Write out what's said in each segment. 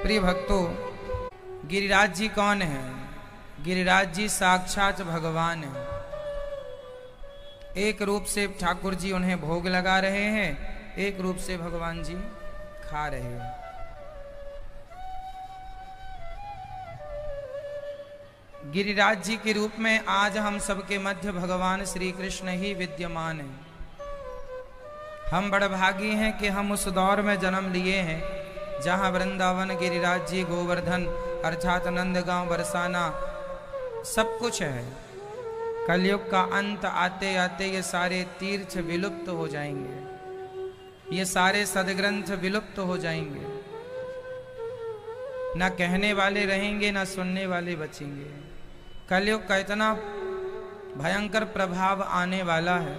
प्रिय भक्तों, गिरिराज जी कौन है? गिरिराज जी साक्षात भगवान है। एक रूप से ठाकुर जी उन्हें भोग लगा रहे हैं, एक रूप से भगवान जी खा रहे हैं। गिरिराज जी के रूप में आज हम सबके मध्य भगवान श्री कृष्ण ही विद्यमान हैं। हम बड़भागी हैं कि हम उस दौर में जन्म लिए हैं जहां वृंदावन, गिरिराज जी, गोवर्धन अर्थात नंदगांव, बरसाना सब कुछ है। कलयुग का अंत आते आते ये सारे तीर्थ विलुप्त हो जाएंगे, ये सारे सदग्रंथ विलुप्त हो जाएंगे। ना कहने वाले रहेंगे, ना सुनने वाले बचेंगे। कलयुग का इतना भयंकर प्रभाव आने वाला है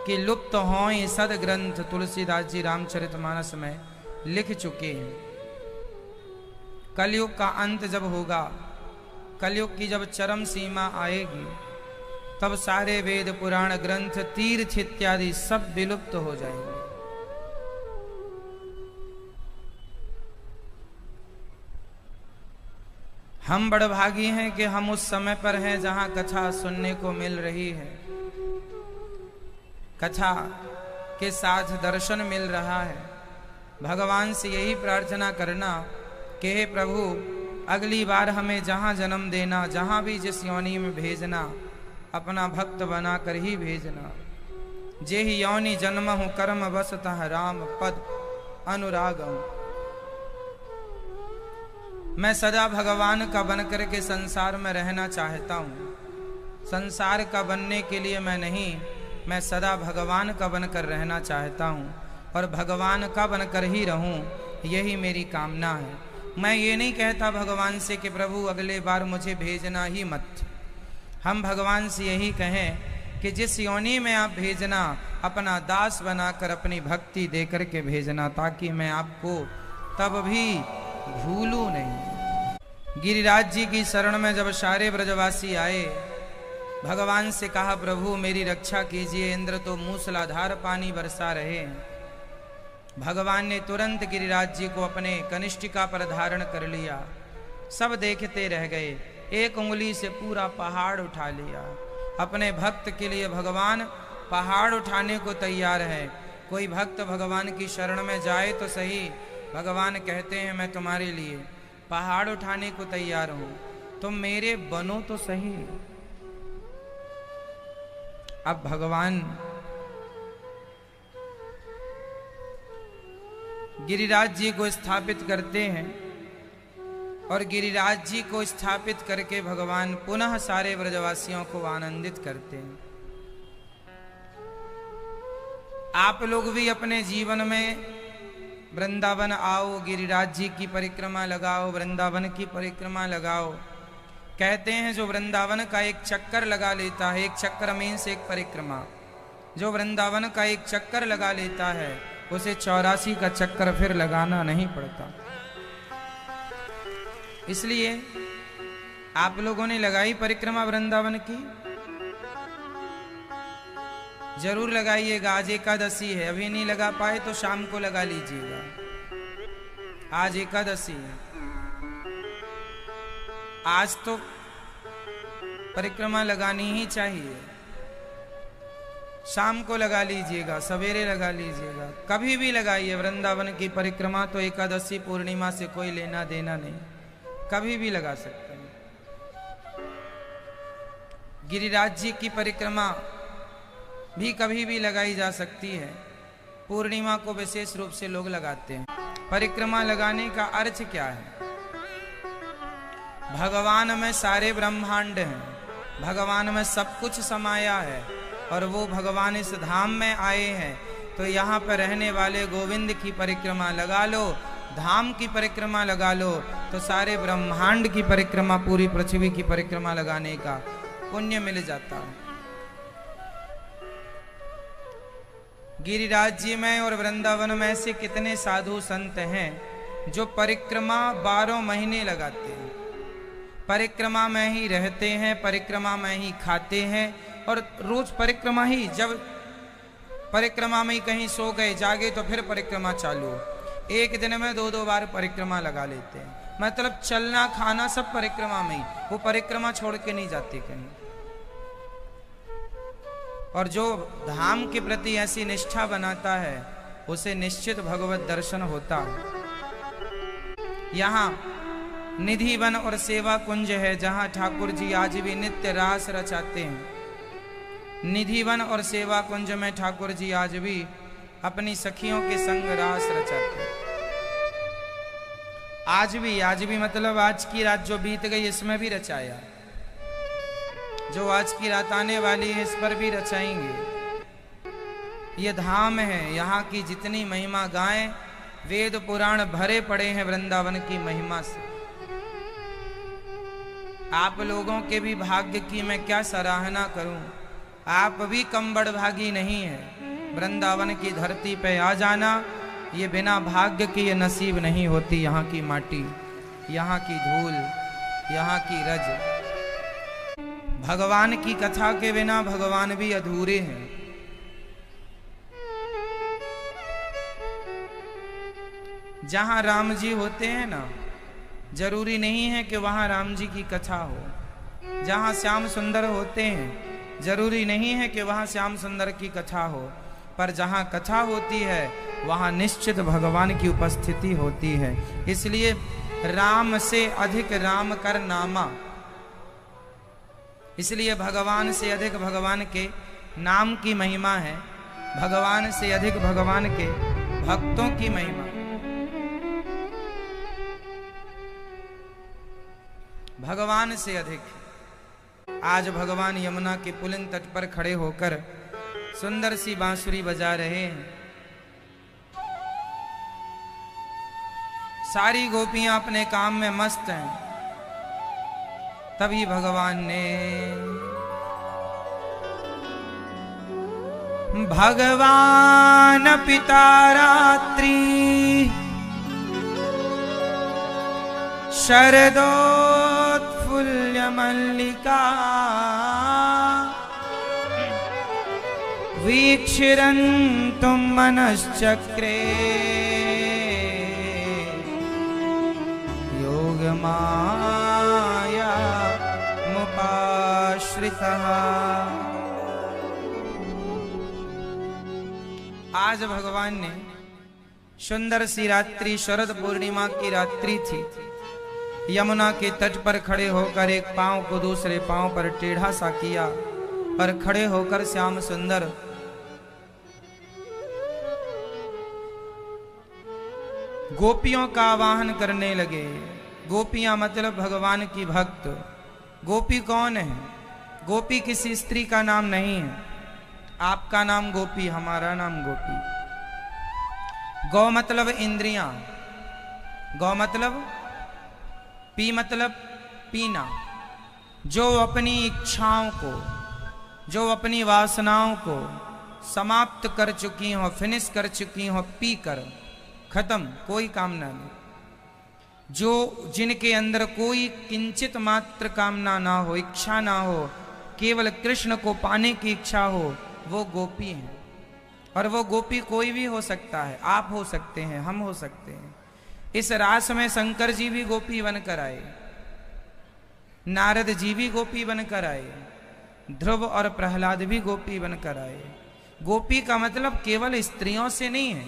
कि लुप्त हों ये सदग्रंथ तुलसीदास जी रामचरितमानस में लिख चुके हैं। कलयुग का अंत जब होगा, कलयुग की जब चरम सीमा आएगी, तब सारे वेद पुराण ग्रंथ, तीर्थ इत्यादि सब विलुप्त हो जाएंगे। हम बड़भागी हैं कि हम उस समय पर हैं जहां कथा सुनने को मिल रही है, कथा के साथ दर्शन मिल रहा है। भगवान से यही प्रार्थना करना कि हे प्रभु, अगली बार हमें जहां जन्म देना, जहां भी जिस योनि में भेजना, अपना भक्त बनाकर ही भेजना। जेहि योनि जन्म हूं कर्म बसतः राम पद अनुराग हूं। मैं सदा भगवान का बनकर के संसार में रहना चाहता हूं। संसार का बनने के लिए मैं नहीं, मैं सदा भगवान का बनकर रहना चाहता हूं और भगवान का बनकर ही रहूं, यही मेरी कामना है। मैं ये नहीं कहता भगवान से कि प्रभु अगले बार मुझे भेजना ही मत। हम भगवान से यही कहें कि जिस योनि में आप भेजना, अपना दास बनाकर अपनी भक्ति देकर के भेजना, ताकि मैं आपको तब भी भूलूं नहीं। गिरिराज जी की शरण में जब सारे ब्रजवासी आए, भगवान से कहा प्रभु मेरी रक्षा कीजिए, इंद्र तो मूसलाधार पानी बरसा रहे हैं। भगवान ने तुरंत गिरिराज जी को अपने कनिष्ठिका पर धारण कर लिया। सब देखते रह गए। एक उंगली से पूरा पहाड़ उठा लिया। अपने भक्त के लिए भगवान पहाड़ उठाने को तैयार है। कोई भक्त भगवान की शरण में जाए तो सही, भगवान कहते हैं मैं तुम्हारे लिए पहाड़ उठाने को तैयार हूं, तुम मेरे बनो तो सही। अब भगवान गिरिराज जी को स्थापित करते हैं और गिरिराज जी को स्थापित करके भगवान पुनः सारे ब्रजवासियों को आनंदित करते हैं। आप लोग भी अपने जीवन में वृंदावन आओ, गिरिराज जी की परिक्रमा लगाओ, वृंदावन की परिक्रमा लगाओ। कहते हैं जो वृंदावन का एक चक्कर लगा लेता है, एक चक्कर मीन्स एक परिक्रमा, जो वृंदावन का एक चक्कर लगा लेता है उसे 84 का चक्कर फिर लगाना नहीं पड़ता। इसलिए आप लोगों ने लगाई परिक्रमा वृंदावन की? जरूर लगाइएगा। आज एकादशी है, अभी नहीं लगा पाए तो शाम को लगा लीजिएगा। आज एकादशी है, आज तो परिक्रमा लगानी ही चाहिए। शाम को लगा लीजिएगा, सवेरे लगा लीजिएगा, कभी भी लगाइए वृंदावन की परिक्रमा। तो एकादशी पूर्णिमा से कोई लेना देना नहीं, कभी भी लगा सकते हैं। गिरिराज जी की परिक्रमा भी कभी भी लगाई जा सकती है। पूर्णिमा को विशेष रूप से लोग लगाते हैं। परिक्रमा लगाने का अर्थ क्या है? भगवान में सारे ब्रह्मांड हैं, भगवान में सब कुछ समाया है और वो भगवान इस धाम में आए हैं। तो यहाँ पर रहने वाले गोविंद की परिक्रमा लगा लो, धाम की परिक्रमा लगा लो, तो सारे ब्रह्मांड की परिक्रमा, पूरी पृथ्वी की परिक्रमा लगाने का पुण्य मिल जाता है। गिरिराज जी में और वृंदावन में ऐसे कितने साधु संत हैं जो परिक्रमा 12 महीने लगाते हैं, परिक्रमा में ही रहते हैं, परिक्रमा में ही खाते हैं और रोज परिक्रमा ही। जब परिक्रमा में ही कहीं सो गए, जागे तो फिर परिक्रमा चालू। एक दिन में 2-2 बार परिक्रमा लगा लेते हैं, मतलब चलना खाना सब परिक्रमा में ही, वो परिक्रमा छोड़ के नहीं जाते कहीं। और जो धाम के प्रति ऐसी निष्ठा बनाता है उसे निश्चित भगवत दर्शन होता है। यहाँ निधि वन और सेवा कुंज है, जहाँ ठाकुर जी आज भी नित्य रास रचाते हैं। निधि वन और सेवा कुंज में ठाकुर जी आज भी अपनी सखियों के संग रास रचाते हैं। आज भी मतलब आज की रात जो बीत गई इसमें भी रचाया, जो आज की रात आने वाली है इस पर भी रचाएंगे। ये धाम है, यहाँ की जितनी महिमा गाएं, वेद पुराण भरे पड़े हैं वृंदावन की महिमा से। आप लोगों के भी भाग्य की मैं क्या सराहना करूं, आप भी कम बड़भागी नहीं है। वृंदावन की धरती पे आ जाना, ये बिना भाग्य के ये नसीब नहीं होती। यहाँ की माटी, यहाँ की धूल, यहाँ की रज, भगवान की कथा के बिना भगवान भी अधूरे हैं। जहां राम जी होते हैं ना, जरूरी नहीं है कि वहां राम जी की कथा हो। जहां श्याम सुंदर होते हैं, जरूरी नहीं है कि वहां श्याम सुंदर की कथा हो। पर जहां कथा होती है वहां निश्चित भगवान की उपस्थिति होती है। इसलिए राम से अधिक राम कर नामा, इसलिए भगवान से अधिक भगवान के नाम की महिमा है, भगवान से अधिक भगवान के भक्तों की महिमा। भगवान से अधिक। आज भगवान यमुना के पुलिन तट पर खड़े होकर सुंदर सी बांसुरी बजा रहे हैं। सारी गोपियां अपने काम में मस्त हैं। तभी भगवान ने भगवान पिता रात्रि शरदोत्फुल्ल मल्लिका वीक्षिरन्तुं मनश्चक्रे योगमाया मुपाश्रितः। आज भगवान ने सुंदर सी रात्रि, शरद पूर्णिमा की रात्रि थी, यमुना के तट पर खड़े होकर एक पांव को दूसरे पांव पर टेढ़ा सा किया और खड़े होकर श्याम सुंदर गोपियों का आवाहन करने लगे। गोपियां मतलब भगवान की भक्त। गोपी कौन है? गोपी किसी स्त्री का नाम नहीं है। आपका नाम गोपी, हमारा नाम गोपी। गौ मतलब इंद्रियां, गौ मतलब पी मतलब पीना। जो अपनी इच्छाओं को, जो अपनी वासनाओं को समाप्त कर चुकी हो, फिनिश कर चुकी हो, पी कर खत्म, कोई कामना नहीं। जो जिनके अंदर कोई किंचित मात्र कामना ना हो, इच्छा ना हो, केवल कृष्ण को पाने की इच्छा हो, वो गोपी हैं। और वो गोपी कोई भी हो सकता है। आप हो सकते हैं, हम हो सकते हैं। इस रास में शंकर जी भी गोपी बनकर आए, नारद जी भी गोपी बनकर आए, ध्रुव और प्रहलाद भी गोपी बनकर आए। गोपी का मतलब केवल स्त्रियों से नहीं है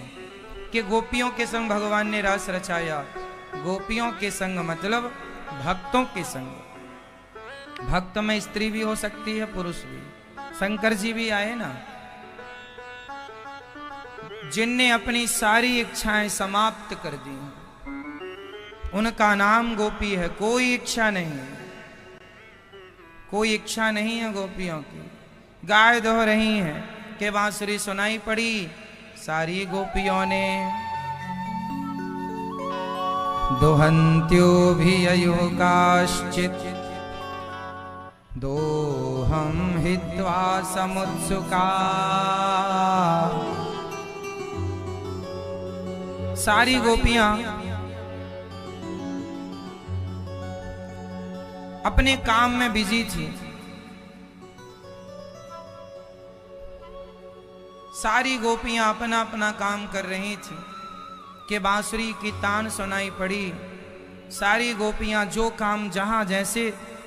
कि गोपियों के संग भगवान ने रास रचाया। गोपियों के संग मतलब भक्तों के संग। भक्त में स्त्री भी हो सकती है, पुरुष भी। शंकर जी भी आए ना, जिनने अपनी सारी इच्छाएं समाप्त कर दी, उनका नाम गोपी है। कोई इच्छा नहीं, कोई इच्छा नहीं है गोपियों की। गाय दो रही हैं कि बांसुरी सुनाई पड़ी, सारी गोपियों ने दोहंत्यो भी अयुकाश्चित दोहम हित्वा समुत्सुका। सारी गोपियां अपने काम में बिजी थी। सारी गोपियां अपना अपना काम कर रही थी कि बांसुरी की तान सुनाई पड़ी। सारी गोपियां जो काम जहां जैसे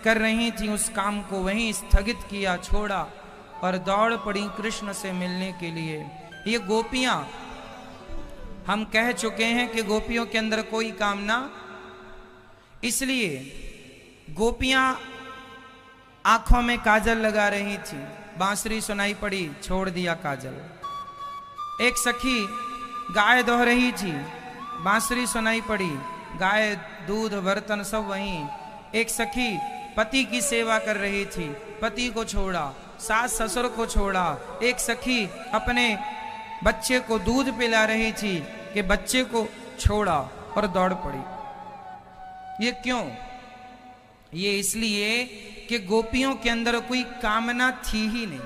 कर रही थी उस काम को वहीं स्थगित किया, छोड़ा और दौड़ पड़ी कृष्ण से मिलने के लिए। ये गोपियां, हम कह चुके हैं कि गोपियों के अंदर कोई कामना, इसलिए गोपियां आंखों में काजल लगा रही थी। बांसुरी सुनाई पड़ी, छोड़ दिया काजल। एक सखी गाय दोह रही थी, बांसुरी सुनाई पड़ी, गाय दूध बर्तन सब वहीं। एक सखी पति की सेवा कर रही थी, पति को छोड़ा, सास ससुर को छोड़ा। एक सखी अपने बच्चे को दूध पिला रही थी कि बच्चे को छोड़ा और दौड़ पड़ी। ये क्यों? ये इसलिए कि गोपियों के अंदर कोई कामना थी ही नहीं।